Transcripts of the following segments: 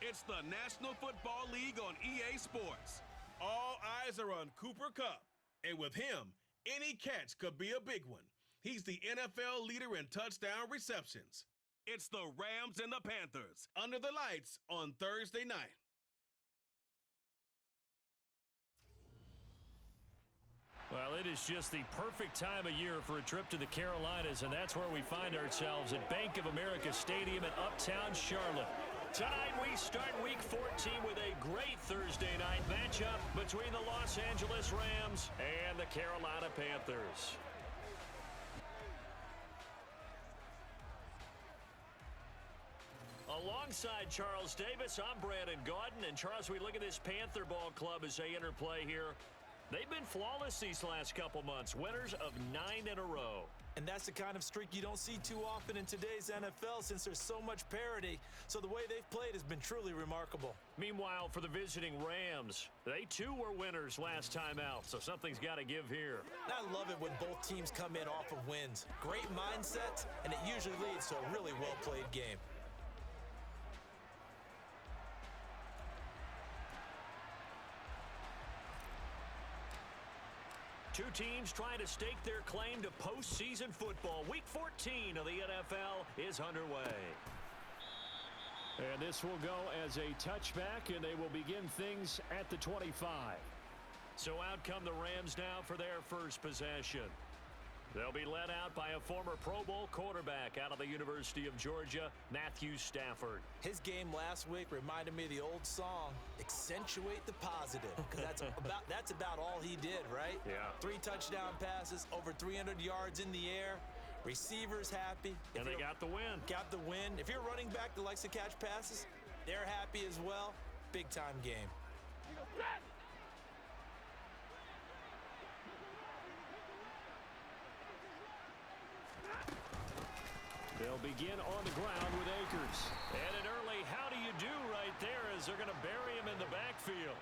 It's the National Football League on EA Sports. All eyes are on Cooper Kupp. And with him, any catch could be a big one. He's the NFL leader in touchdown receptions. It's the Rams and the Panthers under the lights on Thursday night. Well, it is just the perfect time of year for a trip to the Carolinas, and that's where we find ourselves at Bank of America Stadium in Uptown Charlotte. Tonight we start Week 14 with a great Thursday night matchup between the Los Angeles Rams and the Carolina Panthers. Alongside Charles Davis, I'm Brandon Gaudin. And Charles, we look at this Panther ball club as they enter play here. They've been flawless these last couple months, winners of 9 in a row. And that's the kind of streak you don't see too often in today's NFL since there's so much parity. So the way they've played has been truly remarkable. Meanwhile, for the visiting Rams, they too were winners last time out, so something's got to give here. I love it when both teams come in off of wins. Great mindsets, and it usually leads to a really well-played game. Two teams trying to stake their claim to postseason football. Week 14 of the NFL is underway. And this will go as a touchback, and they will begin things at the 25. So out come the Rams now for their first possession. They'll be led out by a former Pro Bowl quarterback out of the University of Georgia, Matthew Stafford. His game last week reminded me of the old song, Accentuate the Positive, because that's about all he did, right? Yeah. 3 touchdown passes, over 300 yards in the air, receivers happy. And they got the win. Got the win. If you're running back that likes to catch passes, they're happy as well. Big-time game. They'll begin on the ground with Akers. And an early how do you do right there as they're going to bury him in the backfield.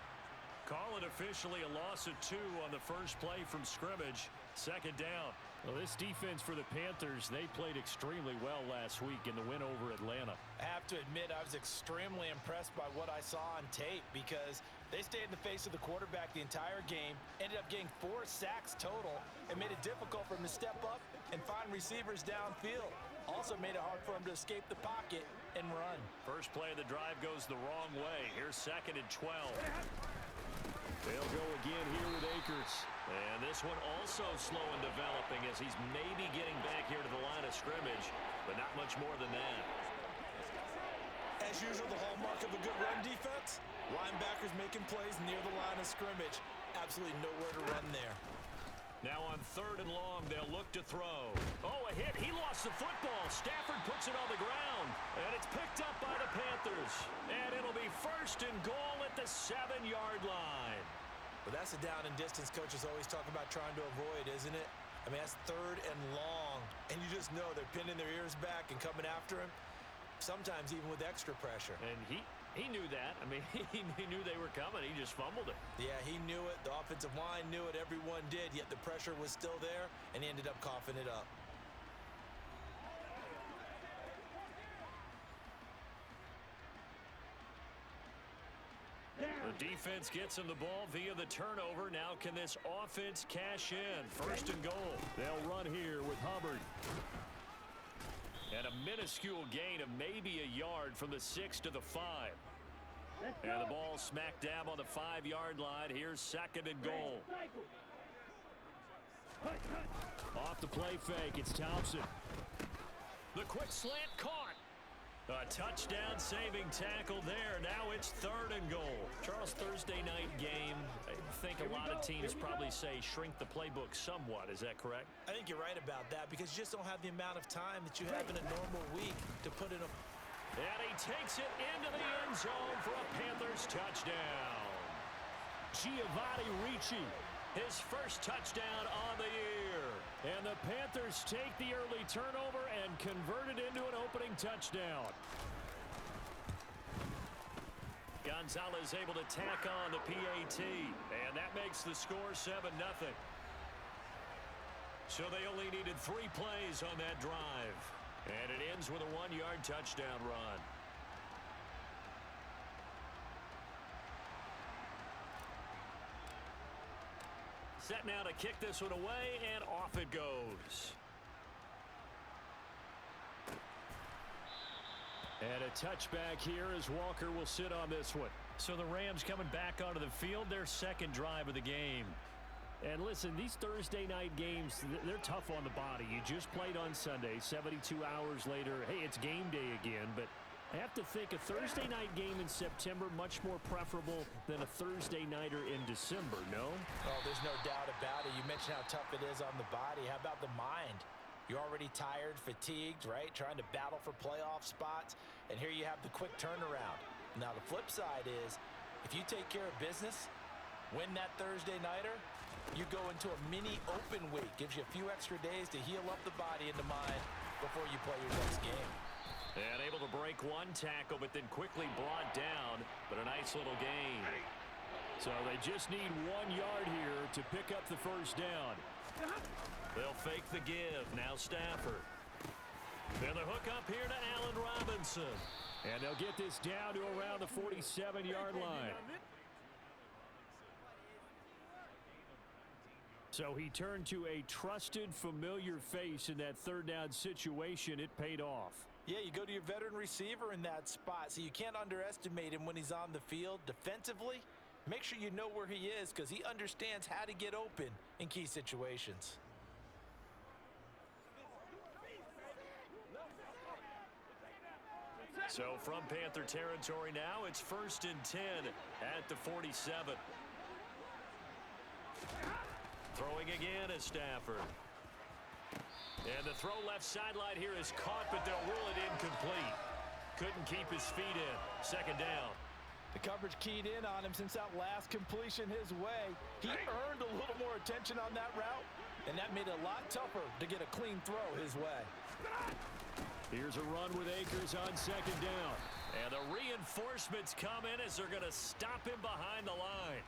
Call it officially a loss of 2 on the first play from scrimmage. Second down. Well, this defense for the Panthers, they played extremely well last week in the win over Atlanta. I have to admit, I was extremely impressed by what I saw on tape because they stayed in the face of the quarterback the entire game, ended up getting 4 sacks total, and made it difficult for him to step up and find receivers downfield. Also made it hard for him to escape the pocket and run. First play of the drive goes the wrong way. Here's 2nd and 12. They'll go again here with Akers. And this one also slow in developing as he's maybe getting back here to the line of scrimmage, but not much more than that. As usual, the hallmark of a good run defense, linebackers making plays near the line of scrimmage. Absolutely nowhere to run there. Now on 3rd and long, they'll look to throw. Oh, a hit. He lost the football. Stafford puts it on the ground. And it's picked up by the Panthers. And it'll be 1st and goal at the 7-yard line. Well, that's the down and distance coaches always talk about trying to avoid, isn't it? I mean, that's 3rd and long. And you just know they're pinning their ears back and coming after him, sometimes even with extra pressure. And he knew that. I mean, he knew they were coming. He just fumbled it. Yeah, he knew it. The offensive line knew it. Everyone did, yet the pressure was still there, and he ended up coughing it up. The defense gets him the ball via the turnover. Now can this offense cash in? 1st and goal. They'll run here with Hubbard. And a minuscule gain of maybe a yard from the 6 to the 5. And the ball smack dab on the 5-yard line. Here's 2nd and goal. Off the play fake, it's Thompson. The quick slant caught. A touchdown saving tackle there. Now it's 3rd and goal. Charles, Thursday night game. I think a lot of teams probably say shrink the playbook somewhat. Is that correct? I think you're right about that because you just don't have the amount of time that you have in a normal week to put in a... And he takes it into the end zone for a Panthers touchdown. Giovanni Ricci, his first touchdown on the year. And the Panthers take the early turnover and convert it into an opening touchdown. Gonzalez able to tack on the PAT. And that makes the score 7-0. So they only needed 3 plays on that drive. And it ends with a 1-yard touchdown run. Set now to kick this one away, and off it goes. And a touchback here as Walker will sit on this one. So the Rams coming back onto the field, their second drive of the game. And listen, these Thursday night games, they're tough on the body. You just played on Sunday, 72 hours later. Hey, it's game day again, but I have to think a Thursday night game in September much more preferable than a Thursday nighter in December, no? Oh, there's no doubt about it. You mentioned how tough it is on the body. How about the mind? You're already tired, fatigued, right? Trying to battle for playoff spots. And here you have the quick turnaround. Now, the flip side is, if you take care of business, win that Thursday nighter, you go into a mini open week. Gives you a few extra days to heal up the body and the mind before you play your next game. And able to break one tackle, but then quickly brought down. But a nice little gain. So they just need 1 yard here to pick up the first down. They'll fake the give. Now Stafford. And the hook up here to Allen Robinson. And they'll get this down to around the 47-yard line. So he turned to a trusted, familiar face in that third down situation. It paid off. Yeah, you go to your veteran receiver in that spot, so you can't underestimate him when he's on the field. Defensively, make sure you know where he is because he understands how to get open in key situations. So from Panther territory now, it's 1st and 10 at the 47. Throwing again is Stafford. And the throw left sideline here is caught, but they'll rule it incomplete. Couldn't keep his feet in. Second down. The coverage keyed in on him since that last completion his way. He earned a little more attention on that route, and that made it a lot tougher to get a clean throw his way. Here's a run with Akers on second down. And the reinforcements come in as they're going to stop him behind the line.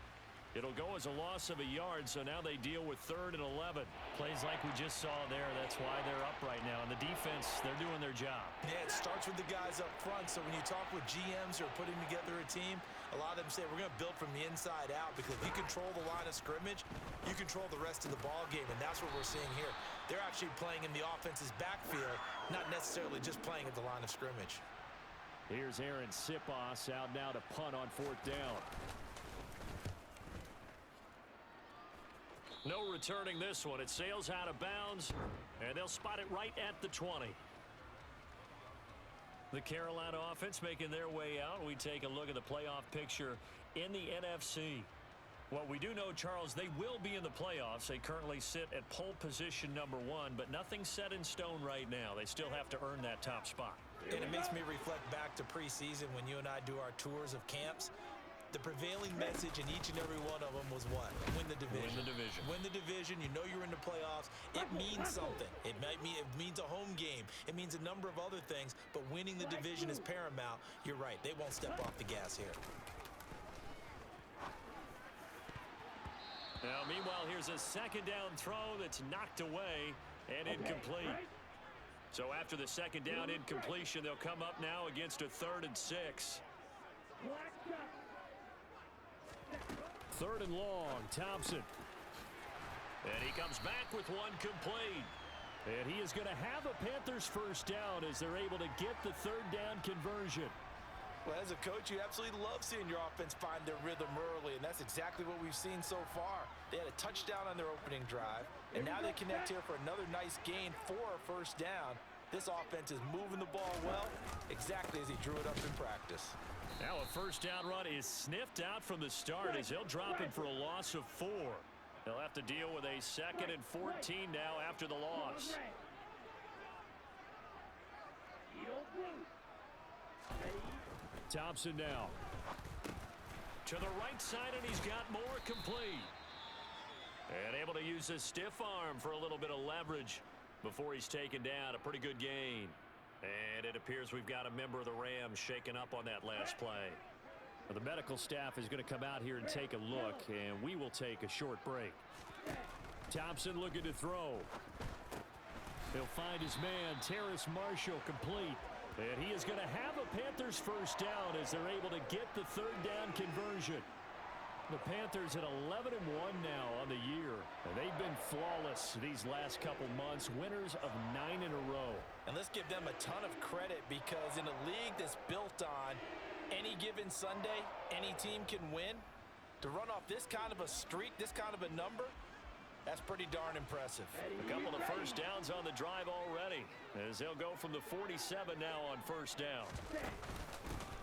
It'll go as a loss of a yard, so now they deal with 3rd and 11. Plays like we just saw there. That's why they're up right now. And the defense, they're doing their job. Yeah, it starts with the guys up front. So when you talk with GMs who are putting together a team, a lot of them say we're going to build from the inside out because if you control the line of scrimmage, you control the rest of the ball game, and that's what we're seeing here. They're actually playing in the offense's backfield, not necessarily just playing at the line of scrimmage. Here's Aaron Sipos out now to punt on 4th down. No returning this one. It sails out of bounds, and they'll spot it right at the 20. The Carolina offense making their way out. We take a look at the playoff picture in the NFC. What we do know, Charles, they will be in the playoffs. They currently sit at pole position number 1, but nothing's set in stone right now. They still have to earn that top spot. And it makes me reflect back to preseason when you and I do our tours of camps. The prevailing message in each and every one of them was what? Win the division. Win the division. Win the division. You know you're in the playoffs. It means something. It means a home game. It means a number of other things, but winning the division is paramount. You're right. They won't step off the gas here. Now, meanwhile, here's a second down throw that's knocked away and incomplete. So after the second down incompletion, they'll come up now against a 3rd and 6. 3rd and long, Thompson. And he comes back with one complete. And he is going to have a Panthers first down as they're able to get the 3rd down conversion. Well, as a coach, you absolutely love seeing your offense find their rhythm early, and that's exactly what we've seen so far. They had a touchdown on their opening drive, and now they connect here for another nice gain for a first down. This offense is moving the ball well, exactly as he drew it up in practice. Now a first down run is sniffed out from the start as they'll drop him for a loss of 4. They'll have to deal with a 2nd and 14 now after the loss. Thompson now. To the right side, and he's got more complete. And able to use his stiff arm for a little bit of leverage before he's taken down. A pretty good gain. And it appears we've got a member of the Rams shaken up on that last play. Well, the medical staff is going to come out here and take a look, and we will take a short break. Thompson looking to throw. He'll find his man, Terrace Marshall, complete. And he is going to have a Panthers first down as they're able to get the 3rd down conversion. The Panthers at 11-1 now on the year. And they've been flawless these last couple months, winners of 9 in a row. And let's give them a ton of credit, because in a league that's built on any given Sunday, any team can win, to run off this kind of a streak, this kind of a number, that's pretty darn impressive. A couple of first downs on the drive already, as they'll go from the 47 now on first down.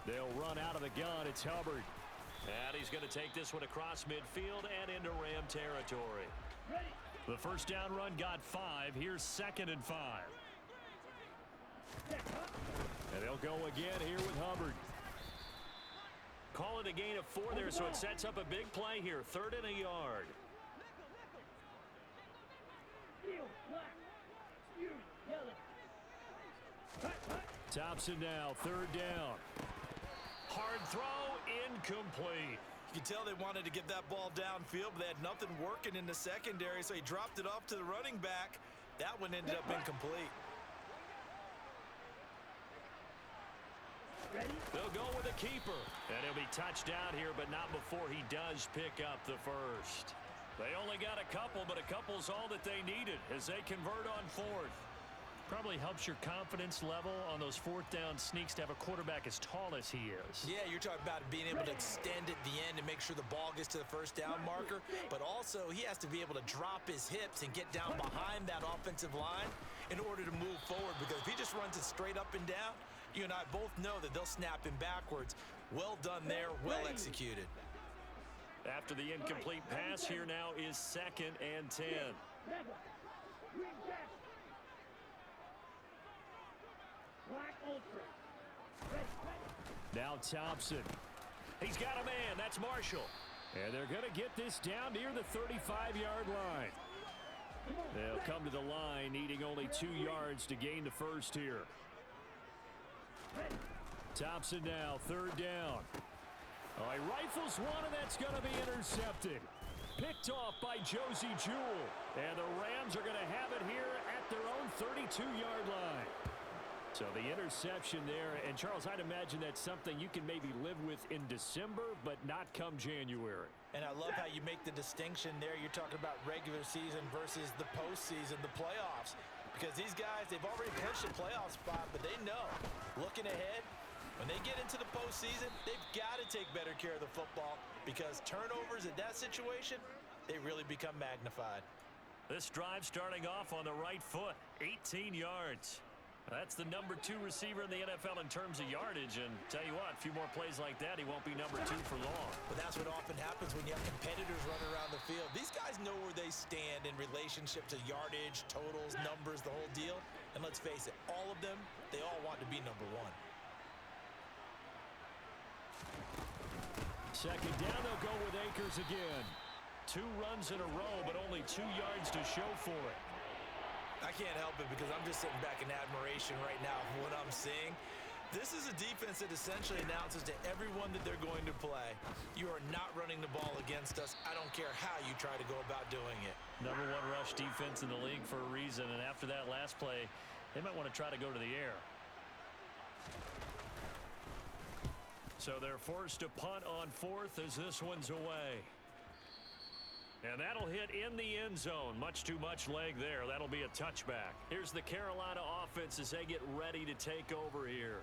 They'll run out of the gun. It's Hubbard. And he's going to take this one across midfield and into Ram territory. The first down run got 5. Here's 2nd and 5. And they'll go again here with Hubbard. Call it a gain of 4 there, so it sets up a big play here. 3rd and a yard. Thompson now, 3rd down. Hard throw, incomplete. You can tell they wanted to get that ball downfield, but they had nothing working in the secondary, so he dropped it off to the running back. That one ended up incomplete. They'll go with a keeper. And he'll be touched down here, but not before he does pick up the first. They only got a couple, but a couple's all that they needed as they convert on 4th. Probably helps your confidence level on those 4th down sneaks to have a quarterback as tall as he is. Yeah, you're talking about being able to extend at the end and make sure the ball gets to the first down marker, but also he has to be able to drop his hips and get down behind that offensive line in order to move forward, because if he just runs it straight up and down, you and I both know that they'll snap him backwards. Well done there, well executed. After the incomplete pass, here now is 2nd and 10. Now Thompson. He's got a man. That's Marshall. And they're going to get this down near the 35-yard line. They'll come to the line, needing only 2 yards to gain the first here. Thompson now, 3rd down. Oh, he rifles one, and that's going to be intercepted. Picked off by Josie Jewell. And the Rams are going to have it here at their own 32-yard line. So the interception there, and Charles, I'd imagine that's something you can maybe live with in December, but not come January. And I love how you make the distinction there. You're talking about regular season versus the postseason, the playoffs. Because these guys, they've already clinched a playoff spot, but they know, looking ahead, when they get into the postseason, they've got to take better care of the football, because turnovers in that situation, they really become magnified. This drive starting off on the right foot, 18 yards. That's the number 2 receiver in the NFL in terms of yardage, and tell you what, a few more plays like that, he won't be number 2 for long. But that's what often happens when you have competitors running around the field. These guys know where they stand in relationship to yardage, totals, numbers, the whole deal. And let's face it, all of them, they all want to be number 1. 2nd down, they'll go with Akers again. 2 runs in a row, but only 2 yards to show for it. I can't help it, because I'm just sitting back in admiration right now of what I'm seeing. This is a defense that essentially announces to everyone that they're going to play, you are not running the ball against us. I don't care how you try to go about doing it. Number 1 rush defense in the league for a reason, and after that last play, they might want to try to go to the air. So they're forced to punt on 4th as this one's away. And that'll hit in the end zone. Much too much leg there. That'll be a touchback. Here's the Carolina offense as they get ready to take over here.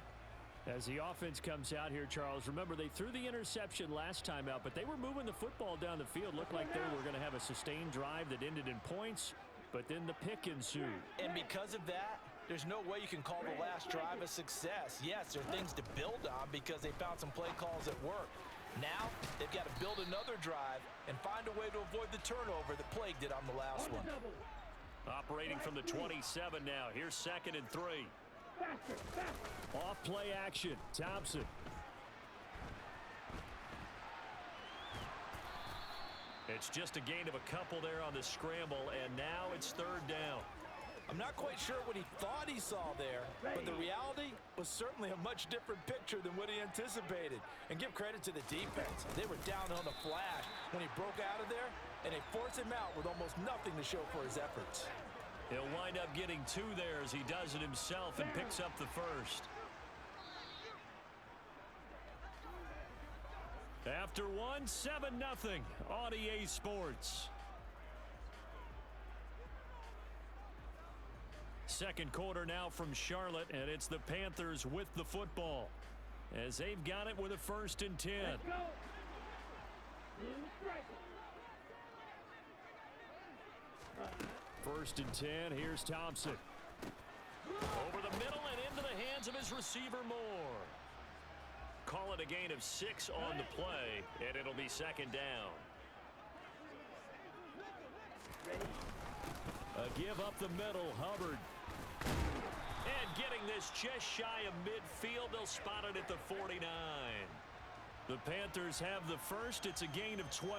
As the offense comes out here, Charles, remember they threw the interception last time out, but they were moving the football down the field. Looked like they were going to have a sustained drive that ended in points, but then the pick ensued. And because of that, there's no way you can call the last drive a success. Yes, there are things to build on because they found some play calls that work. Now, they've got to build another drive and find a way to avoid the turnover that plagued it on the last one. Operating from the 27 now. Here's 2nd and 3. Off play action. Thompson. It's just a gain of a couple there on the scramble, and now it's 3rd down. I'm not quite sure what he thought he saw there, but the reality was certainly a much different picture than what he anticipated. And give credit to the defense. They were down on the flash when he broke out of there, and they forced him out with almost nothing to show for his efforts. He'll wind up getting 2 there as he does it himself and picks up the first. After one, 7-0 on EA Sports. Second quarter now from Charlotte, and it's the Panthers with the football as they've got it with a 1st and 10. Let's go. First and 10, here's Thompson. Over the middle and into the hands of his receiver Moore. Call it a gain of 6 on the play, and it'll be 2nd down. A give up the middle, Hubbard. And getting this just shy of midfield, they'll spot it at the 49. The Panthers have the first. It's a gain of 12.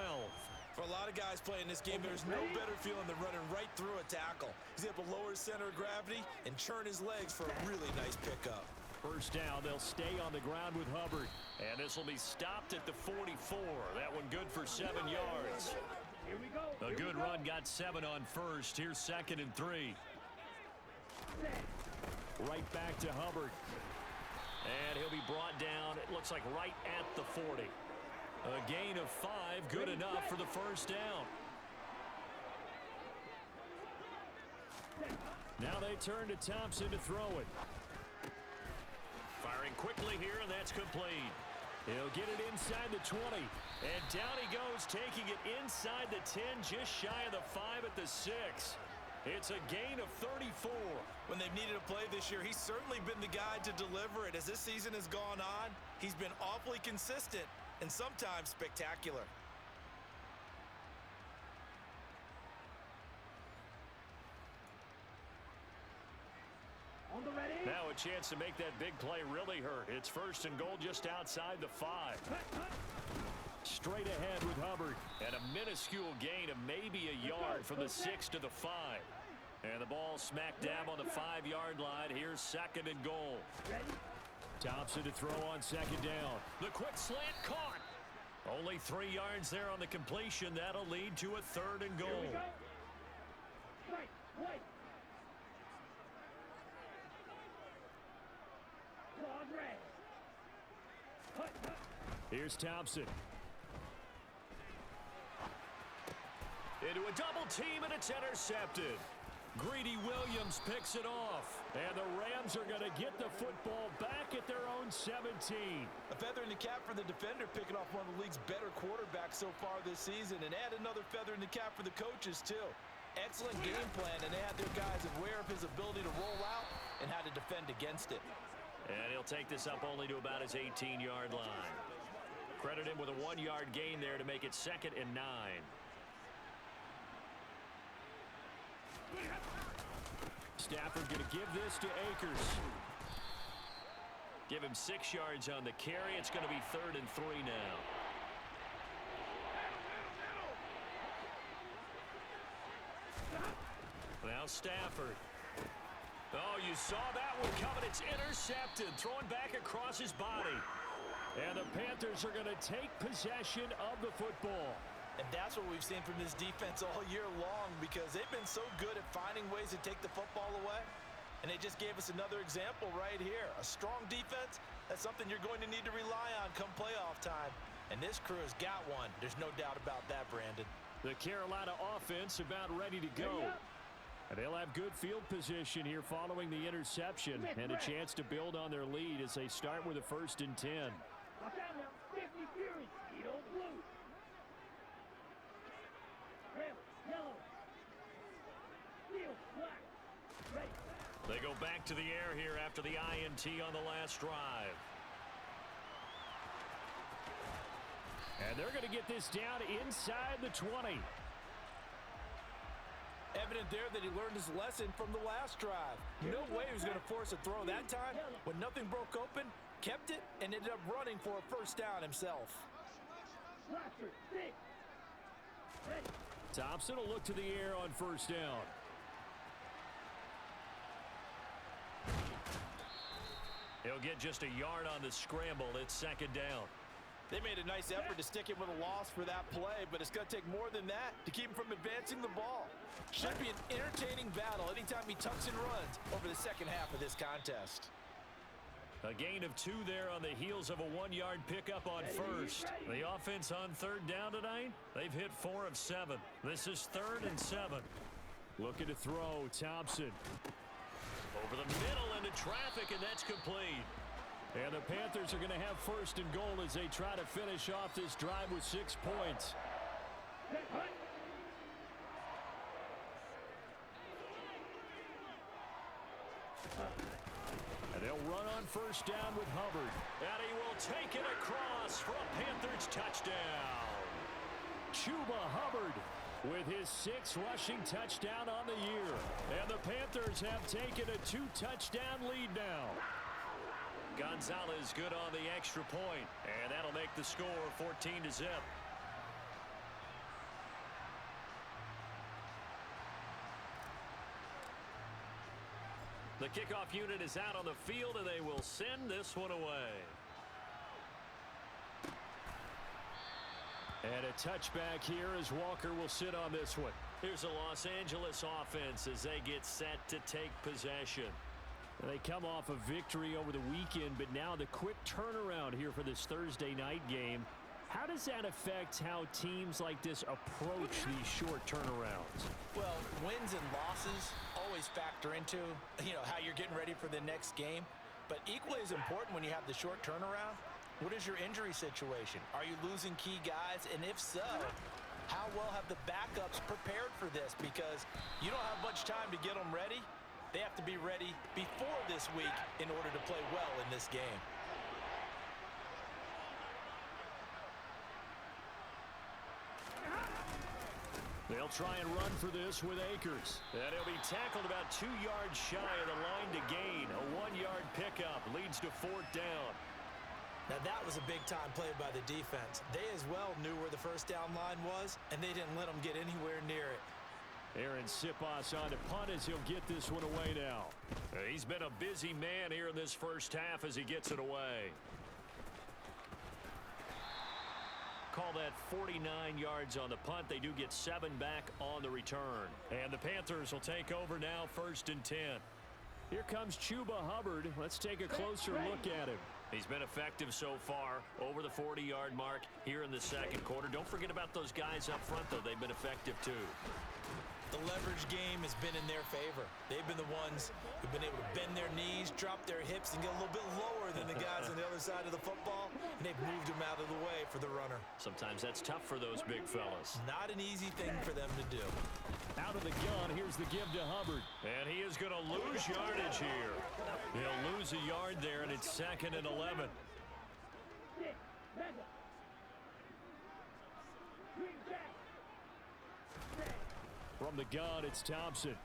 For a lot of guys playing this game, there's no better feeling than running right through a tackle. He's able to lower his center of gravity and churn his legs for a really nice pickup. First down, they'll stay on the ground with Hubbard. And this will be stopped at the 44. That one good for 7 yards. Here we go. A good run got 7 on first. Here's 2nd and 3. Right back to Hubbard. And he'll be brought down, it looks like right at the 40. A gain of 5, good enough for the first down. Now they turn to Thompson to throw it. Firing quickly here, and that's complete. He'll get it inside the 20. And down he goes, taking it inside the 10, just shy of the 5 at the 6. It's a gain of 34. When they've needed a play this year, he's certainly been the guy to deliver it. As this season has gone on, he's been awfully consistent and sometimes spectacular. On the ready. Now a chance to make that big play really hurt. It's 1st and goal just outside the 5. Straight ahead with Hubbard. And a minuscule gain of maybe a yard from the 6 to the 5. And the ball smack dab on the 5-yard line. Here's 2nd and goal. Thompson to throw on 2nd down. The quick slant caught. Only 3 yards there on the completion. That'll lead to a 3rd and goal. Here we go. Right, right. Here's Thompson. Into a double team, and it's intercepted. Greedy Williams picks it off. And the Rams are going to get the football back at their own 17. A feather in the cap for the defender, picking off one of the league's better quarterbacks so far this season. And add another feather in the cap for the coaches, too. Excellent game plan, and they had their guys aware of his ability to roll out and how to defend against it. And he'll take this up only to about his 18-yard line. Credit him with a 1-yard gain there to make it 2nd and 9. Stafford going to give this to Akers. Give him 6 yards on the carry. It's going to be 3rd and 3 now. Now Stafford. Oh, you saw that one coming. It's intercepted. Thrown back across his body. And the Panthers are going to take possession of the football. And that's what we've seen from this defense all year long, because they've been so good at finding ways to take the football away. And they just gave us another example right here. A strong defense, that's something you're going to need to rely on come playoff time. And this crew has got one. There's no doubt about that, Brandon. The Carolina offense about ready to go. And they'll have good field position here following the interception and a chance to build on their lead as they start with a 1st and 10. Watch out now. 50 Fury. Speedo blue. Red, yellow. Steel, black. Ready. They go back to the air here after the INT on the last drive. And they're going to get this down inside the 20. Evident there that he learned his lesson from the last drive. No way he was going to force a throw that time. When nothing broke open, kept it, and ended up running for a 1st down himself. Thompson will look to the air on 1st down. He'll get just a yard on the scramble. It's 2nd down. They made a nice effort to stick him with a loss for that play, but it's going to take more than that to keep him from advancing the ball. Should be an entertaining battle anytime he tucks and runs over the second half of this contest. A gain of 2 there on the heels of a 1-yard pickup on first. The offense on third down tonight, they've hit 4 of 7. This is 3rd and 7. Looking to throw, Thompson. Over the middle into traffic, and that's complete. And the Panthers are going to have 1st and goal as they try to finish off this drive with 6 points. And they'll run on 1st down with Hubbard. And he will take it across for a Panthers touchdown. Chuba Hubbard with his 6th rushing touchdown on the year. And the Panthers have taken a 2-touchdown lead now. Gonzalez good on the extra point, and that'll make the score 14-0. The kickoff unit is out on the field, and they will send this one away. And a touchback here as Walker will sit on this one. Here's the Los Angeles offense as they get set to take possession. They come off a victory over the weekend, but now the quick turnaround here for this Thursday night game. How does that affect how teams like this approach these short turnarounds? Well, wins and losses always factor into, how you're getting ready for the next game. But equally as important when you have the short turnaround, what is your injury situation? Are you losing key guys? And if so, how well have the backups prepared for this? Because you don't have much time to get them ready. They have to be ready before this week in order to play well in this game. They'll try and run for this with Akers. And he'll be tackled about 2 yards shy of the line to gain. A 1-yard pickup leads to 4th down. Now that was a big-time play by the defense. They as well knew where the first down line was, and they didn't let them get anywhere near it. Aaron Siposs on to punt as he'll get this one away now. He's been a busy man here in this first half as he gets it away. Call that 49 yards on the punt. They do get 7 back on the return. And the Panthers will take over now, 1st and 10. Here comes Chuba Hubbard. Let's take a closer look at him. He's been effective so far, over the 40-yard mark here in the second quarter. Don't forget about those guys up front, though. They've been effective, too. The leverage game has been in their favor. They've been the ones who've been able to bend their knees, drop their hips, and get a little bit lower than the guys on the other side of the football, and they've moved them out of the way for the runner. Sometimes that's tough for those big fellas. Not an easy thing for them to do. Out of the gun, here's the give to Hubbard. And he is going to lose yardage here. He'll lose a yard there, and it's 2nd and 11. From the gun, it's Thompson.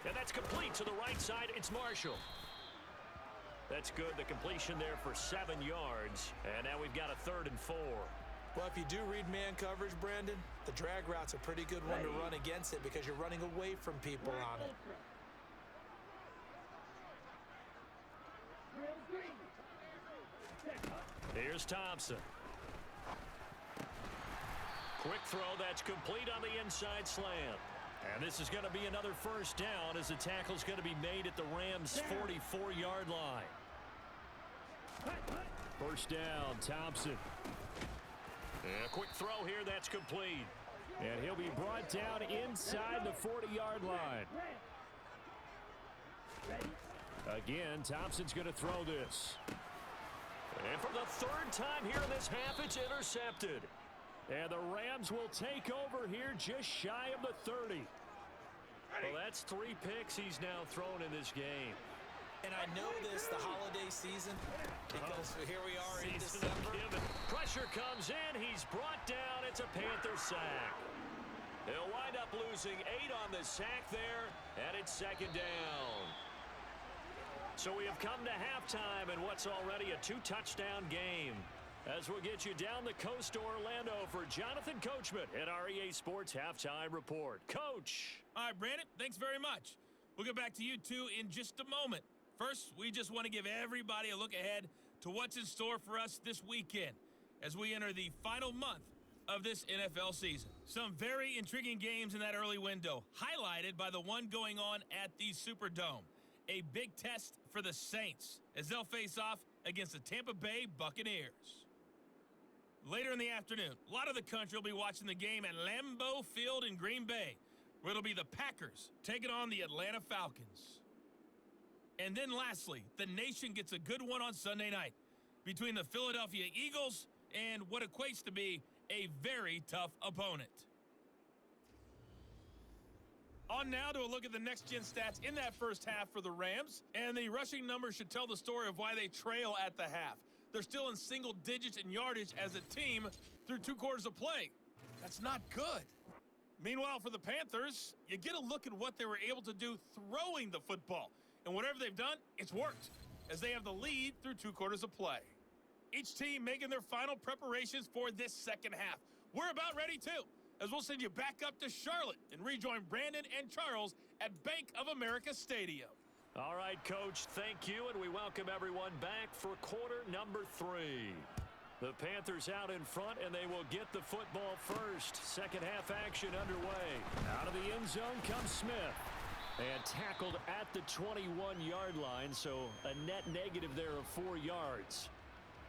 And that's complete to the right side. It's Marshall. That's good. The completion there for 7 yards. And now we've got a 3rd and 4. Well, if you do read man coverage, Brandon, the drag route's a pretty good one to run against it because you're running away from people on it. Here's Thompson. Quick throw, that's complete on the inside slant. And this is going to be another 1st down as the tackle's going to be made at the Rams' 44-yard line. 1st down, Thompson. And a quick throw here, that's complete. And he'll be brought down inside the 40-yard line. Again, Thompson's going to throw this. And for the 3rd time here in this half, it's intercepted. And the Rams will take over here just shy of the 30. Well, that's 3 picks he's now thrown in this game. And I know this, the holiday season, because here we are in December. Pressure comes in. He's brought down. It's a Panther sack. They'll wind up losing 8 on the sack there, and it's 2nd down. So we have come to halftime in what's already a 2-touchdown game. As we'll get you down the coast to Orlando for Jonathan Coachman at our EA Sports Halftime Report. Coach. All right, Brandon, thanks very much. We'll get back to you two in just a moment. First, we just want to give everybody a look ahead to what's in store for us this weekend as we enter the final month of this NFL season. Some very intriguing games in that early window, highlighted by the one going on at the Superdome. a big test for the Saints as they'll face off against the Tampa Bay Buccaneers. Later in the afternoon, a lot of the country will be watching the game at Lambeau Field in Green Bay, where it'll be the Packers taking on the Atlanta Falcons. And then lastly, the nation gets a good one on Sunday night between the Philadelphia Eagles and what equates to be a very tough opponent. On now to a look at the next-gen stats in that first half for the Rams, and the rushing numbers should tell the story of why they trail at the half. They're still in single digits in yardage as a team through 2 quarters of play. That's not good. Meanwhile, for the Panthers, you get a look at what they were able to do throwing the football. And whatever they've done, it's worked, as they have the lead through 2 quarters of play. Each team making their final preparations for this second half. We're about ready, too, as we'll send you back up to Charlotte and rejoin Brandon and Charles at Bank of America Stadium. All right, Coach, thank you, and we welcome everyone back for quarter number 3. The Panthers out in front, and they will get the football first. Second half action underway. Out of the end zone comes Smith. And tackled at the 21-yard line, so a net negative there of 4 yards.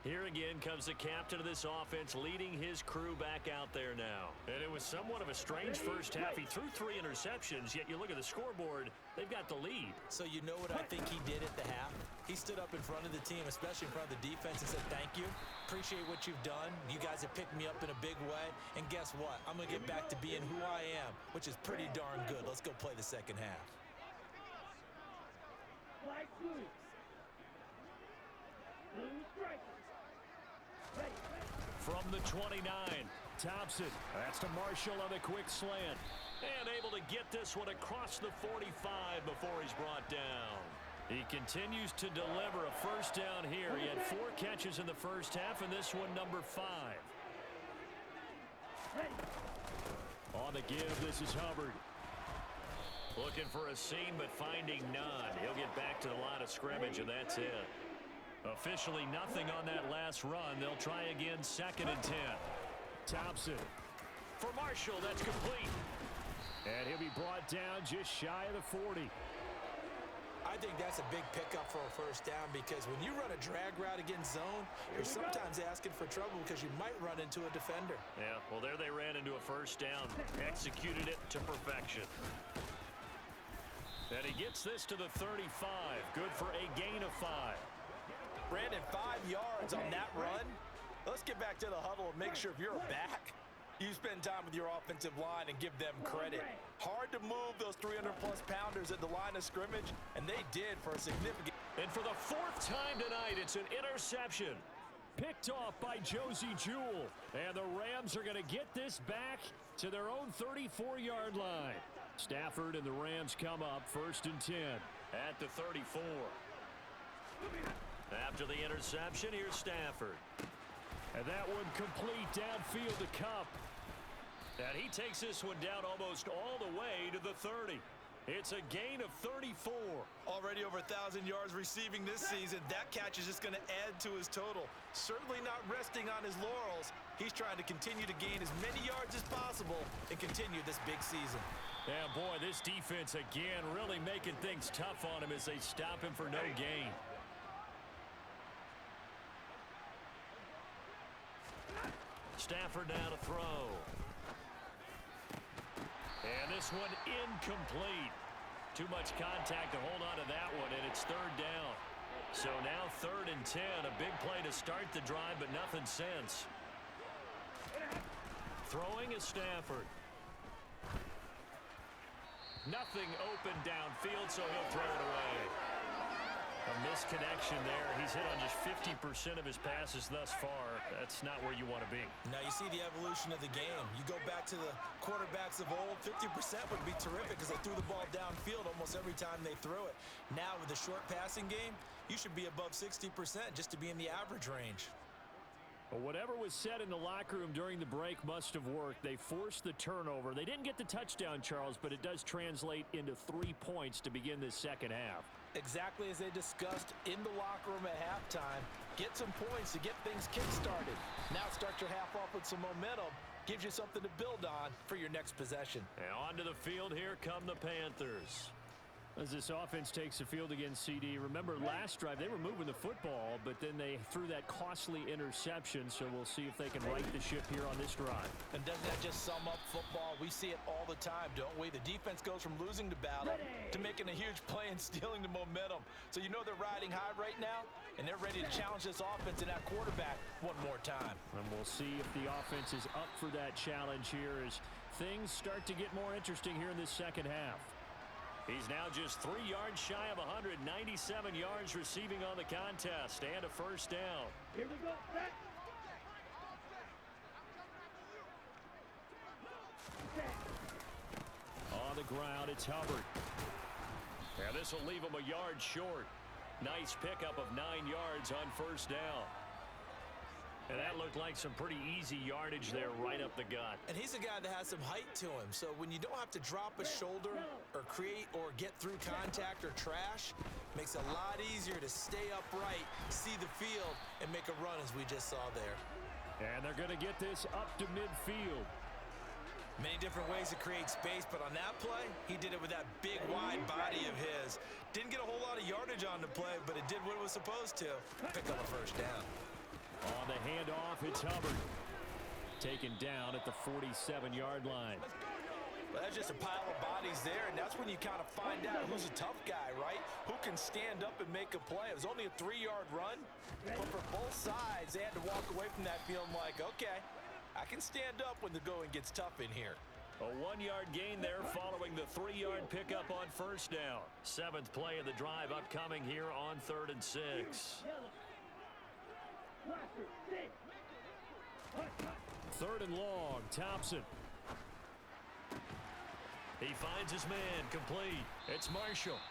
Here again comes the captain of this offense, leading his crew back out there now. And it was somewhat of a strange first half. He threw 3 interceptions, yet you look at the scoreboard, they've got the lead. So you know what I think he did at the half? He stood up in front of the team, especially in front of the defense, and said, thank you. Appreciate what you've done. You guys have picked me up in a big way. And guess what? I'm going to get back to being who I am, which is pretty darn good. Let's go play the second half. Flag blue. Blue strikers. Ready. From the 29, Thompson. That's to Marshall on the quick slant. And able to get this one across the 45 before he's brought down. He continues to deliver a first down here. He had 4 catches in the first half, and this one number 5. Ready. On the give, this is Hubbard. Looking for a seam, but finding none. He'll get back to the line of scrimmage, and that's it. Officially nothing on that last run. They'll try again, 2nd and 10. Thompson. For Marshall, that's complete. And he'll be brought down just shy of the 40. I think that's a big pickup for a first down, because when you run a drag route against zone, you're sometimes asking for trouble because you might run into a defender. Yeah, well, there they ran into a first down. Executed it to perfection. And he gets this to the 35. Good for a gain of 5. Brandon, 5 yards on that run. Let's get back to the huddle and make sure if you're a back, you spend time with your offensive line and give them credit. Hard to move those 300-plus pounders at the line of scrimmage, and they did for a significant... And for the 4th time tonight, it's an interception. Picked off by Josie Jewell. And the Rams are going to get this back to their own 34-yard line. Stafford and the Rams come up 1st and 10 at the 34. After the interception, here's Stafford. And that one complete downfield to Cup. And he takes this one down almost all the way to the 30. It's a gain of 34. Already over 1,000 yards receiving this season. That catch is just going to add to his total. Certainly not resting on his laurels. He's trying to continue to gain as many yards as possible and continue this big season. Yeah, boy, this defense again really making things tough on him as they stop him for no gain. Stafford now to throw. And this one incomplete. Too much contact to hold on to that one, and it's 3rd down. So now 3rd and 10. A big play to start the drive, but nothing since. Throwing is Stafford. Nothing open downfield, so he'll throw it away. A misconnection there. He's hit on just 50% of his passes thus far. That's not where you want to be. Now you see the evolution of the game. You go back to the quarterbacks of old, 50% would be terrific because they threw the ball downfield almost every time they threw it. Now with the short passing game, you should be above 60% just to be in the average range. Well, whatever was said in the locker room during the break must have worked. They forced the turnover. They didn't get the touchdown, Charles, but it does translate into 3 points to begin this second half. Exactly as they discussed in the locker room at halftime. Get some points to get things kick-started. Now start your half off with some momentum. Gives you something to build on for your next possession. And onto the field, here come the Panthers. As this offense takes the field against CD, remember last drive they were moving the football, but then they threw that costly interception, so we'll see if they can right the ship here on this drive. And doesn't that just sum up football? We see it all the time, don't we? The defense goes from losing the battle to making a huge play and stealing the momentum. So you know they're riding high right now, and they're ready to challenge this offense and that quarterback one more time. And we'll see if the offense is up for that challenge here as things start to get more interesting here in this second half. He's now just 3 yards shy of 197 yards receiving on the contest and a first down. Here we go. Set. On the ground, it's Hubbard. And this will leave him a yard short. Nice pickup of 9 yards on first down. And that looked like some pretty easy yardage there right up the gut. And he's a guy that has some height to him, so when you don't have to drop a shoulder or create or get through contact or trash, makes it a lot easier to stay upright, see the field, and make a run as we just saw there. And they're going to get this up to midfield. Many different ways to create space, but on that play, he did it with that big, wide body of his. Didn't get a whole lot of yardage on the play, but it did what it was supposed to. Pick up a first down. On the handoff, it's Hubbard. Taken down at the 47-yard line. Well, that's just a pile of bodies there, and that's when you kind of find out who's a tough guy, right? Who can stand up and make a play. It was only a 3-yard run, but for both sides, they had to walk away from that feeling like, okay, I can stand up when the going gets tough in here. A 1-yard gain there following the 3-yard pickup on first down. 7th play of the drive upcoming here on 3rd and 6. Third and long, Thompson. He finds his man, complete. It's Marshall.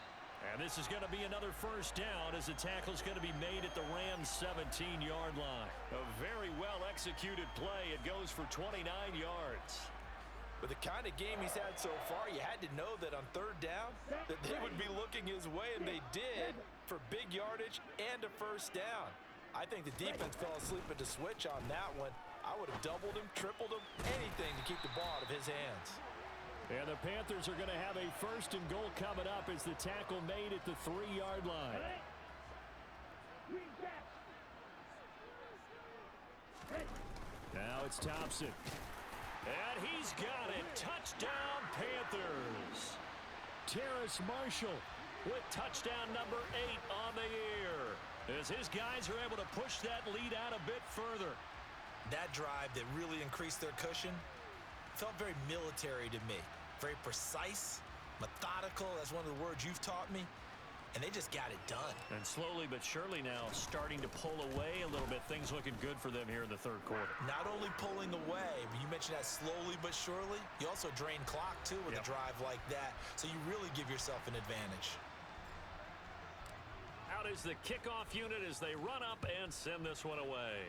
And this is going to be another first down as the tackle is going to be made at the Rams' 17-yard line. A very well-executed play. It goes for 29 yards. With the kind of game he's had so far, you had to know that on 3rd down that they would be looking his way, and they did for big yardage and a first down. I think the defense fell asleep at the switch on that one. I would have doubled him, tripled him, anything to keep the ball out of his hands. And the Panthers are going to have a 1st and goal coming up as the tackle made at the 3-yard line. Now it's Thompson. And he's got it. Touchdown, Panthers. Terrace Marshall with touchdown number 8 on the year, as his guys are able to push that lead out a bit further. That drive that really increased their cushion felt very military to me. Very precise, methodical. That's one of the words you've taught me. And they just got it done. And slowly but surely now starting to pull away a little bit. Things looking good for them here in the 3rd quarter. Not only pulling away, but you mentioned that slowly but surely. You also drain clock, too, with a drive like that. So you really give yourself an advantage. Out is the kickoff unit as they run up and send this one away.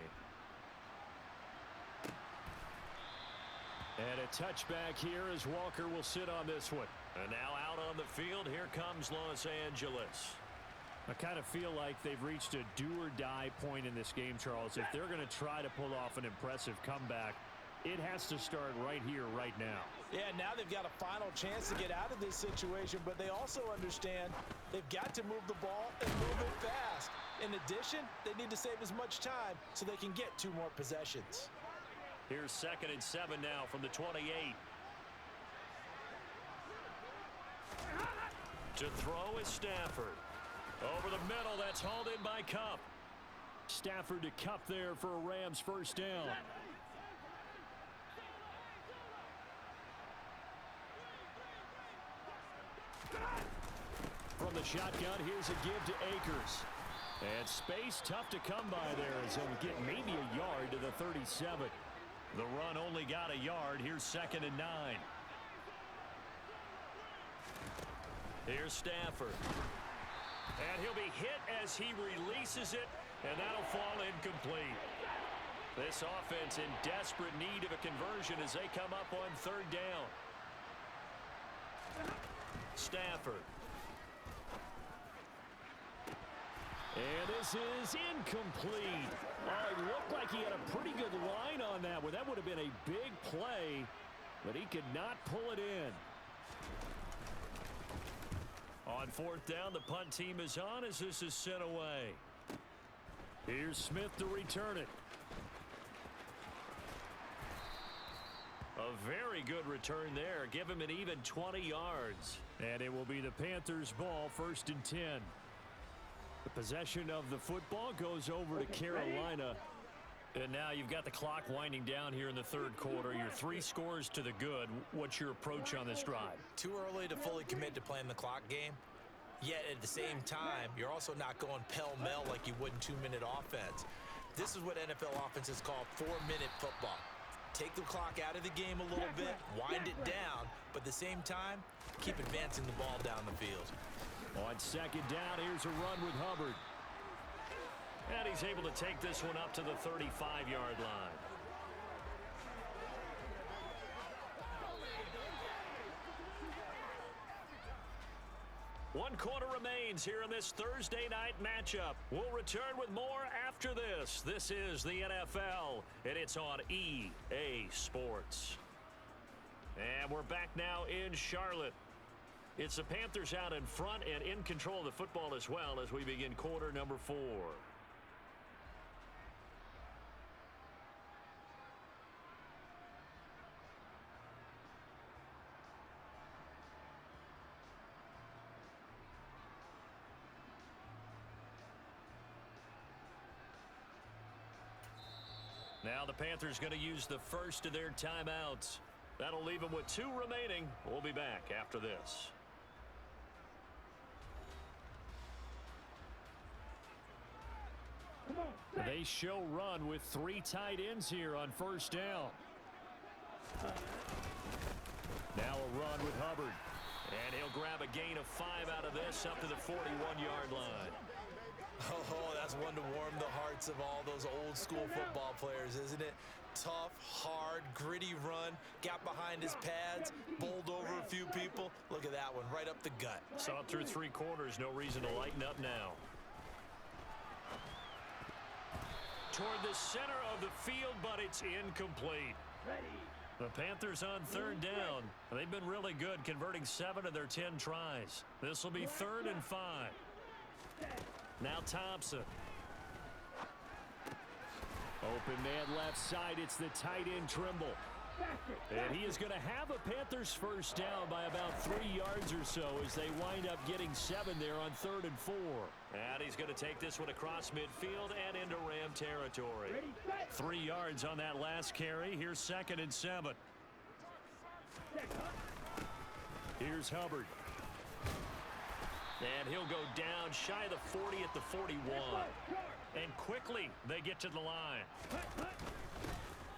And a touchback here as Walker will sit on this one. And now out on the field, here comes Los Angeles. I kind of feel like they've reached a do-or-die point in this game, Charles. If they're going to try to pull off an impressive comeback, it has to start right here, right now. Yeah, now they've got a final chance to get out of this situation, but they also understand they've got to move the ball and move it fast. In addition, they need to save as much time so they can get 2 more possessions. Here's 2nd and 7 now from the 28. To throw is Stafford. Over the middle, that's hauled in by Cup. Stafford to Cup there for a Rams first down. From the shotgun, here's a give to Akers. And space tough to come by there as he'll get maybe a yard to the 37. The run only got a yard. Here's 2nd and 9. Here's Stafford. And he'll be hit as he releases it, and that'll fall incomplete. This offense in desperate need of a conversion as they come up on 3rd down. Stafford. And this is incomplete. It looked like he had a pretty good line on that one. That would have been a big play, but he could not pull it in. On fourth down, the punt team is on as this is sent away. Here's Smith to return it. A very good return there. Give him an even 20 yards. And it will be the Panthers' ball, 1st and 10. The possession of the football goes over to Carolina. And now you've got the clock winding down here in the third quarter. You're 3 scores to the good. What's your approach on this drive? Too early to fully commit to playing the clock game. Yet at the same time, you're also not going pell-mell like you would in 2-minute offense. This is what NFL offenses call 4-minute football. Take the clock out of the game a little bit, wind it down, but at the same time, keep advancing the ball down the field. On second down, here's a run with Hubbard. And he's able to take this one up to the 35-yard line. One quarter remains here in this Thursday night matchup. We'll return with more after this. This is the NFL, and it's on EA Sports. And we're back now in Charlotte. It's the Panthers out in front and in control of the football as well as we begin quarter number 4. Now the Panthers going to use the first of their timeouts. That'll leave them with 2 remaining. We'll be back after this. They show run with 3 tight ends here on first down. Now a run with Hubbard. And he'll grab a gain of 5 out of this up to the 41-yard line. Oh, that's one to warm the hearts of all those old school football players, isn't it? Tough, hard, gritty run, got behind his pads, bowled over a few people. Look at that one, right up the gut. Saw it through 3 quarters, no reason to lighten up now. Toward the center of the field, but it's incomplete. The Panthers on third down. They've been really good, converting 7 of their 10 tries. This will be 3rd and 5. Now Thompson. Open man left side. It's the tight end Trimble. And he is going to have a Panthers first down by about 3 yards or so as they wind up getting 7 there on 3rd and 4. And he's going to take this one across midfield and into Ram territory. 3 yards on that last carry. Here's 2nd and 7. Here's Hubbard. And he'll go down shy of the 40 at the 41. And quickly they get to the line.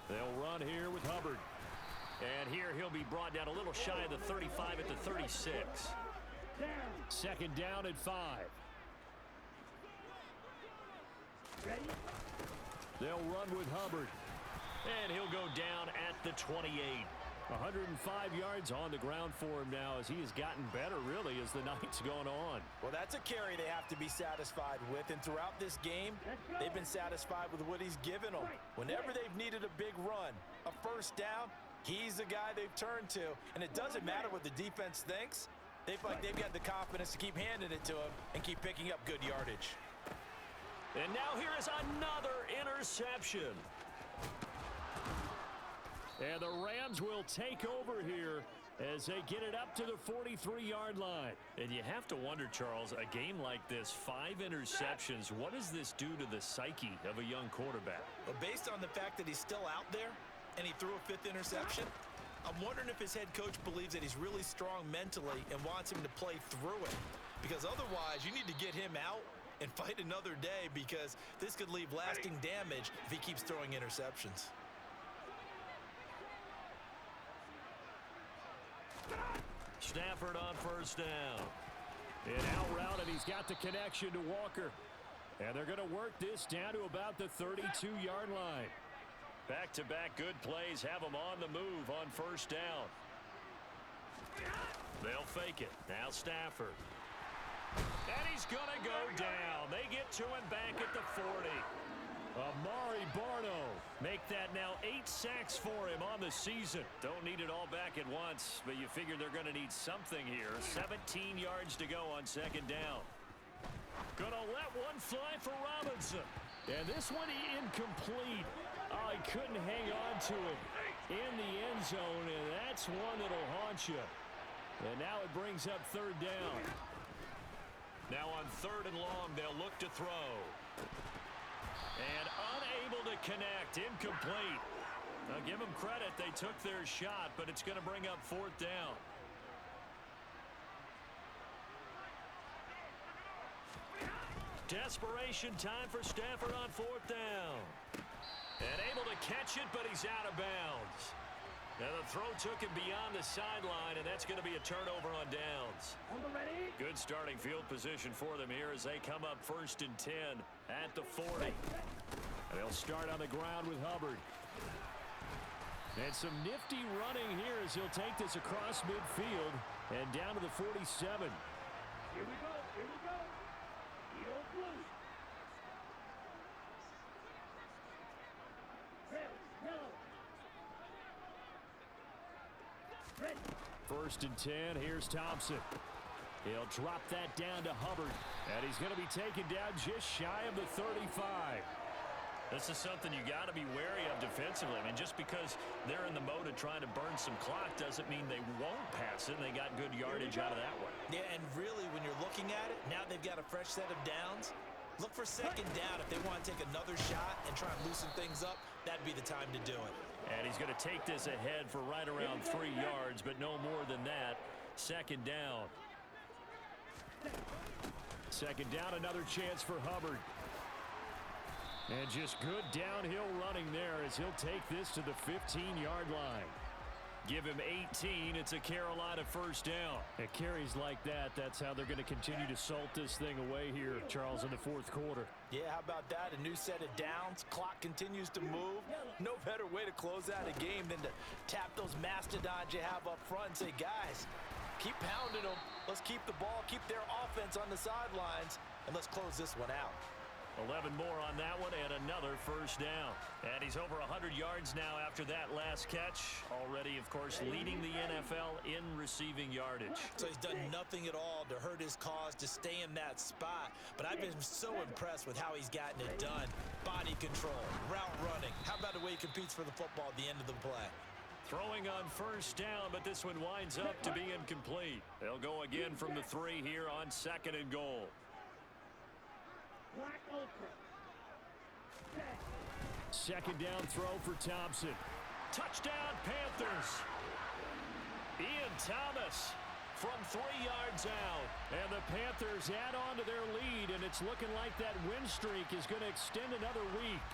They'll run here with Hubbard. And here he'll be brought down a little shy of the 35 at the 36. 2nd down at 5. They'll run with Hubbard. And he'll go down at the 28. 105 yards on the ground for him now as he has gotten better, really, as the night's gone on. Well, that's a carry they have to be satisfied with, and throughout this game, they've been satisfied with what he's given them. Whenever they've needed a big run, a first down, he's the guy they've turned to, and it doesn't matter what the defense thinks. They feel like they've got the confidence to keep handing it to him and keep picking up good yardage. And now here is another interception. And the Rams will take over here as they get it up to the 43-yard line. And you have to wonder, Charles, a game like this, 5 interceptions, what does this do to the psyche of a young quarterback? Well, based on the fact that he's still out there and he threw a 5th interception, I'm wondering if his head coach believes that he's really strong mentally and wants him to play through it. Because otherwise, you need to get him out and fight another day, because this could leave lasting damage if he keeps throwing interceptions. Stafford on first down. And out route, and he's got the connection to Walker. And they're going to work this down to about the 32-yard line. Back-to-back good plays have them on the move on first down. They'll fake it. Now Stafford. And he's going to go down. They get to him back at the 40. Amari Barno make that now 8 sacks for him on the season. Don't need it all back at once, but you figure they're going to need something here. 17 yards to go on second down. Gonna let one fly for Robinson. And this one incomplete. Oh, he couldn't hang on to it in the end zone, and that's one that'll haunt you. And now it brings up third down. Now on third and long, they'll look to throw. And unable to connect. Incomplete. Now give them credit. They took their shot, but it's going to bring up fourth down. Desperation time for Stafford on fourth down. And able to catch it, but he's out of bounds. Now the throw took him beyond the sideline, and that's going to be a turnover on downs. Good starting field position for them here as they come up first and 10 at the 40. And they'll start on the ground with Hubbard. And some nifty running here as he'll take this across midfield and down to the 47. Here we go. Here we go. He don't lose. First and 10. Here's Thompson. He'll drop that down to Hubbard. And he's going to be taken down just shy of the 35. This is something you got to be wary of defensively. I mean, just because they're in the mode of trying to burn some clock doesn't mean they won't pass it. And they got good yardage out of that one. Yeah, and really, when you're looking at it, now they've got a fresh set of downs. Look for second down. If they want to take another shot and try and loosen things up, that'd be the time to do it. And he's going to take this ahead for right around 3 yards, but no more than that. Second down. Second down, another chance for Hubbard. And just good downhill running there as he'll take this to the 15-yard line. Give him 18. It's a Carolina first down. At carries like that, that's how they're going to continue to salt this thing away here, Charles, in the fourth quarter. Yeah, how about that? A new set of downs. Clock continues to move. No better way to close out a game than to tap those mastodons you have up front and say, guys, keep pounding them. Let's keep the ball, keep their offense on the sidelines, and let's close this one out. 11 more on that one and another first down. And he's over 100 yards now after that last catch. Already, of course, leading the NFL in receiving yardage. So he's done nothing at all to hurt his cause, to stay in that spot. But I've been so impressed with how he's gotten it done. Body control, route running. How about the way he competes for the football at the end of the play? Throwing on first down, but this one winds up to be incomplete. They'll go again from the 3 here on second and goal. Second down throw for Thompson. Touchdown, Panthers. Ian Thomas from 3 yards out. And the Panthers add on to their lead, and it's looking like that win streak is going to extend another week.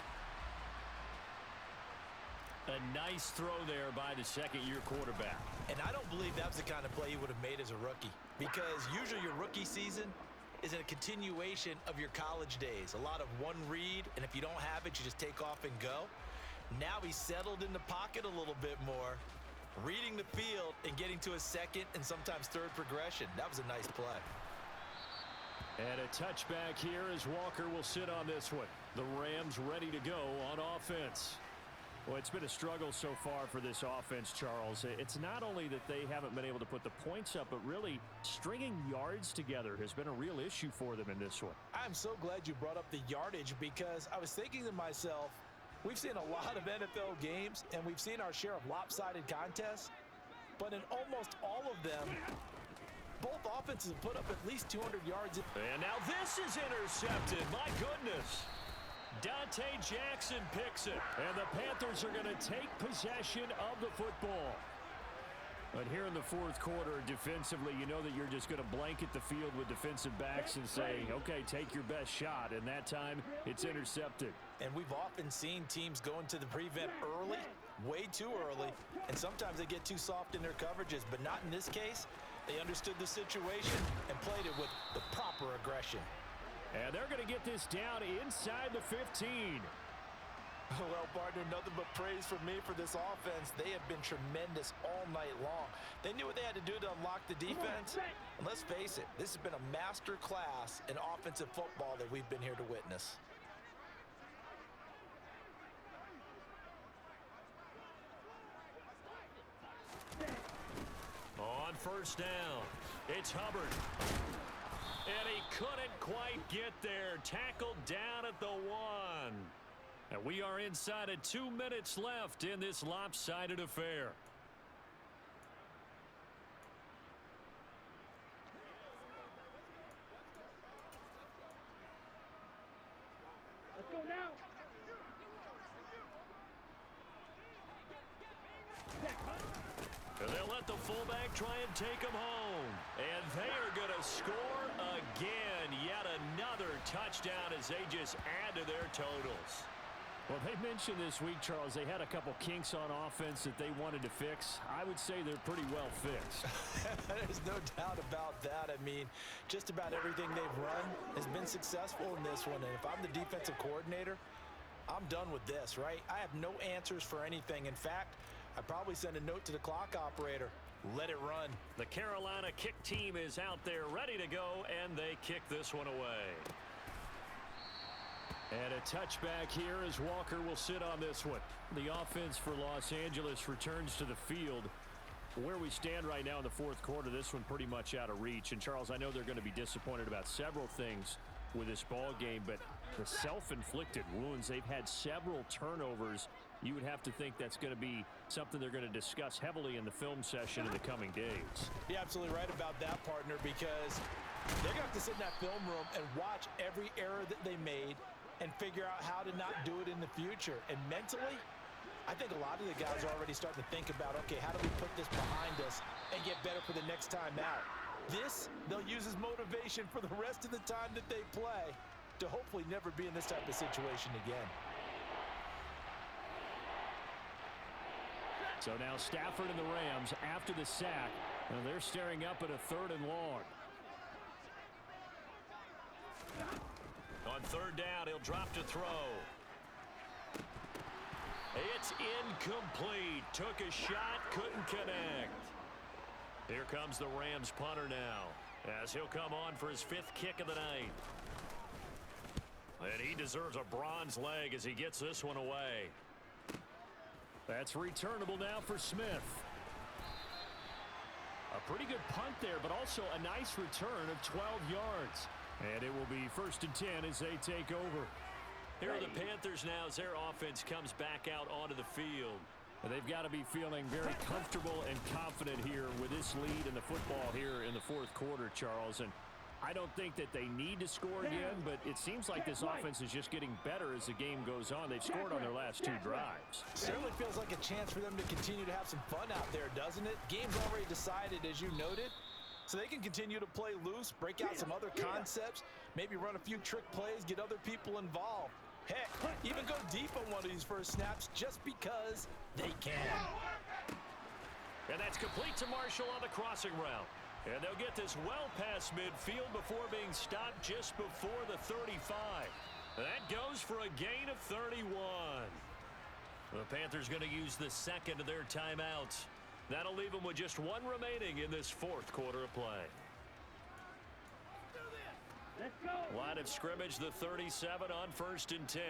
A nice throw there by the second-year quarterback. And I don't believe that was the kind of play he would have made as a rookie, because usually your rookie season is a continuation of your college days. A lot of one read, and if you don't have it, you just take off and go. Now he's settled in the pocket a little bit more, reading the field and getting to a second and sometimes third progression. That was a nice play. And a touchback here as Walker will sit on this one. The Rams ready to go on offense. Well, it's been a struggle so far for this offense, Charles. It's not only that they haven't been able to put the points up, but really stringing yards together has been a real issue for them in this one. I'm so glad you brought up the yardage, because I was thinking to myself, we've seen a lot of NFL games, and we've seen our share of lopsided contests, but in almost all of them, both offenses have put up at least 200 yards. And now this is intercepted. My goodness. Dante Jackson picks it. And the Panthers are going to take possession of the football. But here in the fourth quarter, defensively, you know that you're just going to blanket the field with defensive backs and say, okay, take your best shot. And that time, it's intercepted. And we've often seen teams go into the prevent early, way too early, and sometimes they get too soft in their coverages. But not in this case. They understood the situation and played it with the proper aggression. And they're going to get this down inside the 15. Well, partner, nothing but praise from me for this offense. They have been tremendous all night long. They knew what they had to do to unlock the defense. And let's face it, this has been a master class in offensive football that we've been here to witness. on first down. It's Hubbard. And he couldn't quite get there. Tackled down at the 1. And we are inside of 2 minutes left in this lopsided affair. Let's go now. And they'll let the fullback try and take him home. And they are going to score again. Yet another touchdown as they just add to their totals. Well, they mentioned this week, Charles, they had a couple kinks on offense that they wanted to fix. I would say they're pretty well fixed. There's no doubt about that. I mean, just about everything they've run has been successful in this one. And if I'm the defensive coordinator, I'm done with this, right? I have no answers for anything. In fact, I'd probably send a note to the clock operator. Let it run. The Carolina kick team is out there ready to go, and they kick this one away. And a touchback here as Walker will sit on this one. The offense for Los Angeles returns to the field. Where we stand right now in the fourth quarter, this one pretty much out of reach. And, Charles, I know they're going to be disappointed about several things with this ball game, but the self-inflicted wounds, they've had several turnovers. You would have to think that's going to be something they're going to discuss heavily in the film session in the coming days. You're absolutely right about that, partner, because they're going to have to sit in that film room and watch every error that they made and figure out how to not do it in the future. And mentally, I think a lot of the guys are already starting to think about, okay, how do we put this behind us and get better for the next time out? This, they'll use as motivation for the rest of the time that they play to hopefully never be in this type of situation again. So now Stafford and the Rams, after the sack, they're staring up at a 3rd and long. On 3rd down, he'll drop to throw. It's incomplete. Took a shot, couldn't connect. Here comes the Rams punter now, as he'll come on for his 5th kick of the night. And he deserves a bronze leg as he gets this one away. That's returnable now for Smith. A pretty good punt there, but also a nice return of 12 yards. And it will be 1st and 10 as they take over. Here are the Panthers now as their offense comes back out onto the field. And they've got to be feeling very comfortable and confident here with this lead in the football here in the fourth quarter, Charles. And I don't think that they need to score again, but it seems like this offense is just getting better as the game goes on. They've scored on their last 2 drives. Certainly feels like a chance for them to continue to have some fun out there, doesn't it? Game's already decided, as you noted. So they can continue to play loose, break out some other concepts, maybe run a few trick plays, get other people involved. Heck, even go deep on one of these first snaps just because they can. And that's complete to Marshall on the crossing route. And they'll get this well past midfield before being stopped just before the 35. That goes for a gain of 31. The Panthers going to use the second of their timeouts. That'll leave them with just 1 remaining in this fourth quarter of play. Let's go. Line of scrimmage, the 37 on 1st and 10.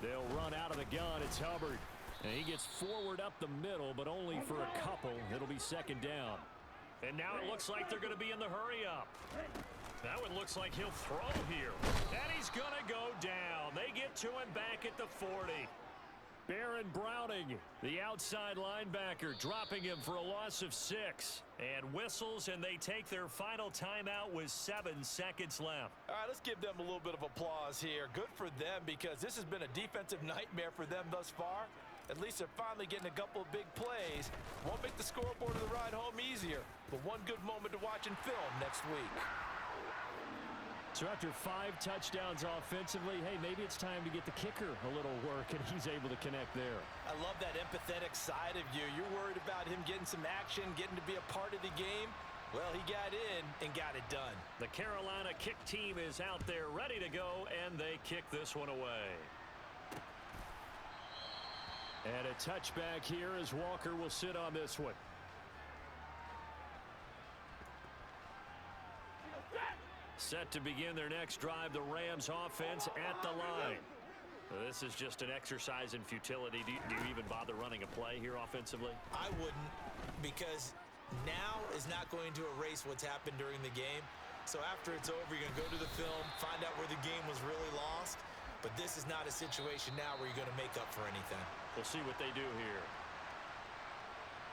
They'll run out of the gun. It's Hubbard. And he gets forward up the middle, but only for a couple. It'll be 2nd down. And now it looks like they're going to be in the hurry up. That one looks like he'll throw here. And he's going to go down. They get to him back at the 40. Baron Browning, the outside linebacker, dropping him for a loss of 6. And whistles, and they take their final timeout with 7 seconds left. All right, let's give them a little bit of applause here. Good for them, because this has been a defensive nightmare for them thus far. At least they're finally getting a couple of big plays. Won't make the scoreboard of the ride home easier, but one good moment to watch in film next week. So after 5 touchdowns offensively, hey, maybe it's time to get the kicker a little work, and he's able to connect there. I love that empathetic side of you. You're worried about him getting some action, getting to be a part of the game. Well, he got in and got it done. The Carolina kick team is out there ready to go, and they kick this one away. And a touchback here as Walker will sit on this one. Set to begin their next drive, the Rams offense at the line. This is just an exercise in futility. Do you even bother running a play here offensively? I wouldn't, because now is not going to erase what's happened during the game. So after it's over, you're going to go to the film, find out where the game was really lost. But this is not a situation now where you're going to make up for anything. We'll see what they do here.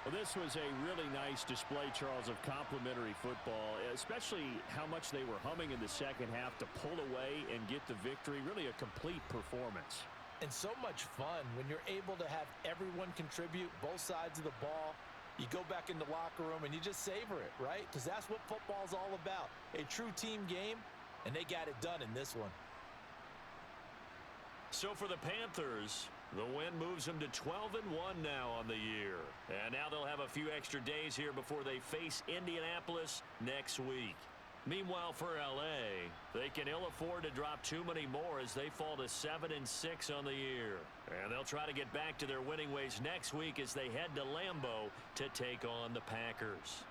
Well, this was a really nice display, Charles, of complimentary football, especially how much they were humming in the second half to pull away and get the victory. Really a complete performance. And so much fun when you're able to have everyone contribute, both sides of the ball. You go back in the locker room and you just savor it, right? Because that's what football's all about. A true team game, and they got it done in this one. So for the Panthers, the win moves them to 12-1 now on the year. And now they'll have a few extra days here before they face Indianapolis next week. Meanwhile, for L.A., they can ill afford to drop too many more as they fall to 7-6 on the year. And they'll try to get back to their winning ways next week as they head to Lambeau to take on the Packers.